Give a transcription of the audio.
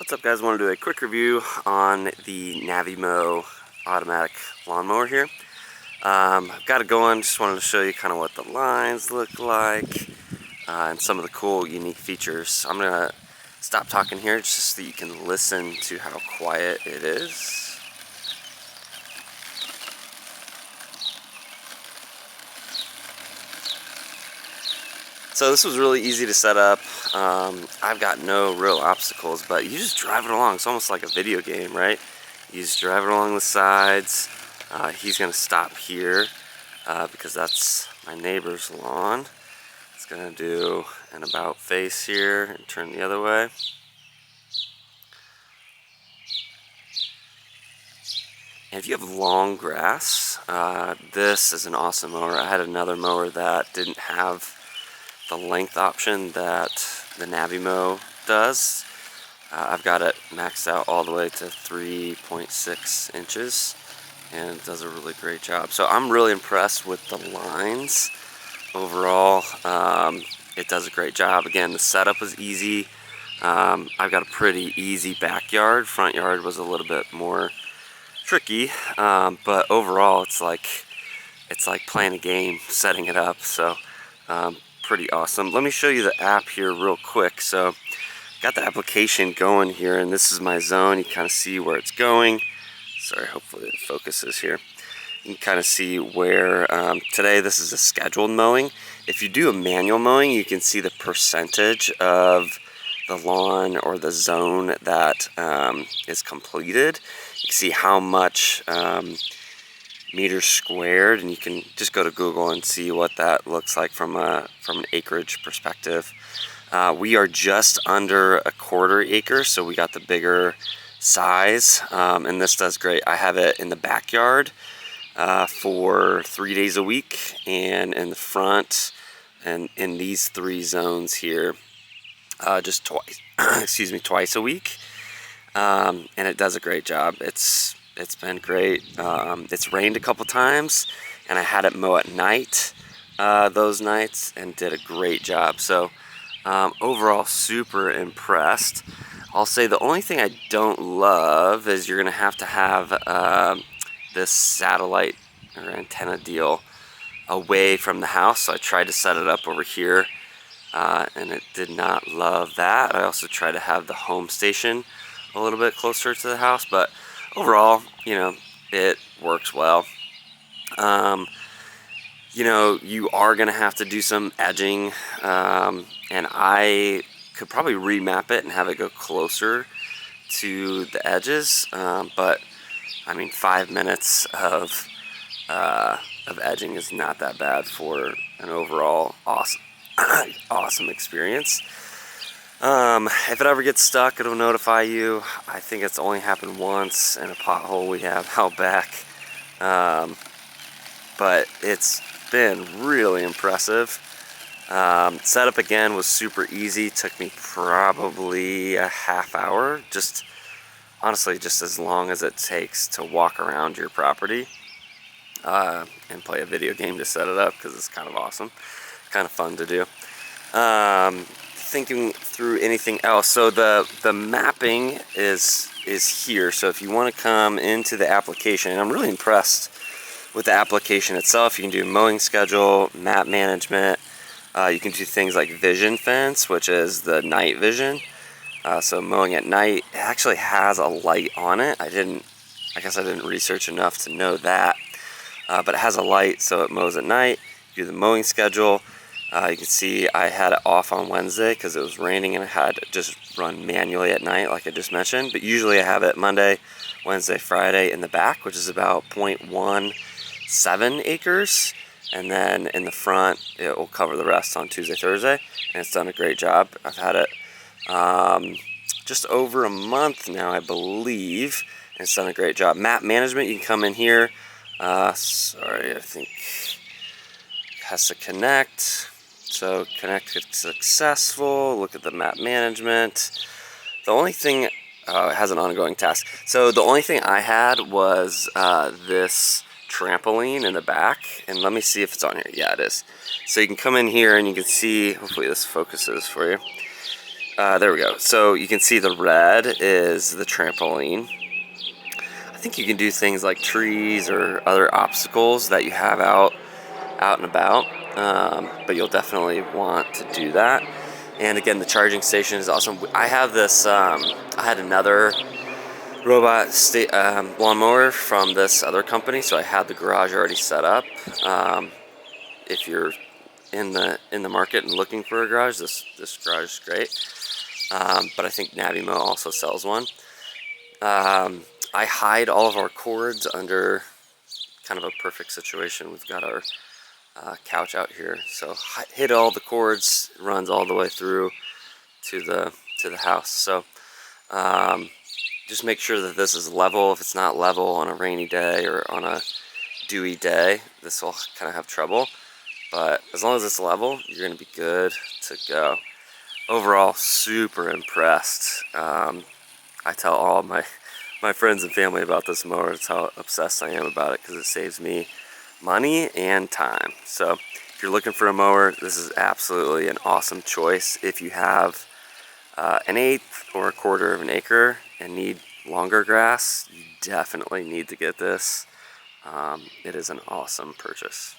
What's up, guys? I want to do a quick review on the Navimow automatic lawnmower here. I've got it going. Just wanted to show you kind of what the lines look like and some of the cool, unique features. I'm gonna stop talking here just so that you can listen to how quiet it is. So this was really easy to set up. I've got no real obstacles, but you just drive it along. It's almost like a video game, right? You just drive it along the sides. He's gonna stop here because that's my neighbor's lawn. It's gonna do an about face here and turn the other way. And if you have long grass, this is an awesome mower. I had another mower that didn't have the length option that the Navimow does. I've got it maxed out all the way to 3.6 inches and it does a really great job. So I'm really impressed with the lines overall. It does a great job. Again, the setup was easy. I've got a pretty easy backyard. Front yard was a little bit more tricky, but overall it's like playing a game, setting it up. So pretty awesome. Let me show you the app here real quick. So got the application going here, and this is my zone. You kind of see where it's going. Sorry, hopefully it focuses here. You can kind of see where today this is a scheduled mowing. If you do a manual mowing, you can see the percentage of the lawn or the zone that is completed. You can see how much meters squared, and you can just go to Google and see what that looks like from an acreage perspective. We are just under a quarter acre, so we got the bigger size, and this does great. I have it in the backyard for 3 days a week, and in the front, and in these three zones here, just twice, excuse me, twice a week, and it does a great job. It's been great. It's rained a couple times, and I had it mow at night those nights and did a great job. So overall, super impressed. I'll say the only thing I don't love is you're gonna have to have this satellite or antenna deal away from the house. So I tried to set it up over here, and it did not love that. I also tried to have the home station a little bit closer to the house, but overall, you know, it works well. You know, you are going to have to do some edging, and I could probably remap it and have it go closer to the edges, but I mean, 5 minutes of edging is not that bad for an overall awesome experience. If it ever gets stuck, it'll notify you. I think it's only happened once in a pothole we have out back. But it's been really impressive. Setup again was super easy. Took me probably a half hour. Honestly, just as long as it takes to walk around your property and play a video game to set it up, because it's kind of awesome. Kind of fun to do. Thinking through anything else, so the mapping is here. So if you want to come into the application, and I'm really impressed with the application itself. You can do mowing schedule, map management. You can do things like vision fence, which is the night vision. So mowing at night, it actually has a light on it. I guess I didn't research enough to know that, but it has a light, so it mows at night. You do the mowing schedule. You can see I had it off on Wednesday because it was raining, and I had it just run manually at night like I just mentioned. But usually I have it Monday, Wednesday, Friday in the back, which is about 0.17 acres. And then in the front, it will cover the rest on Tuesday, Thursday. And it's done a great job. I've had it just over a month now, I believe. And it's done a great job. Map management, you can come in here. Sorry, I think it has to connect. So connect successful. Look at the map management. The only thing, it has an ongoing task. So the only thing I had was this trampoline in the back. And let me see if it's on here. Yeah, it is. So you can come in here and you can see, hopefully this focuses for you. There we go. So you can see the red is the trampoline. I think you can do things like trees or other obstacles that you have out and about, but you'll definitely want to do that. And again, the charging station is awesome. I have this, I had another lawnmower from this other company, so I had the garage already set up. If you're in the market and looking for a garage, this garage is great. But I think Navimow also sells one. I hide all of our cords under kind of a perfect situation. We've got our couch out here, so hid all the cords, runs all the way through to the house. So just make sure that this is level. If it's not level on a rainy day or on a dewy day, this will kind of have trouble. But as long as it's level, you're going to be good to go. Overall, super impressed. I tell all my friends and family about this mower. It's how obsessed I am about it, because it saves me money and time. So if you're looking for a mower, this is absolutely an awesome choice. If you have an eighth or a quarter of an acre and need longer grass, you definitely need to get this. It is an awesome purchase.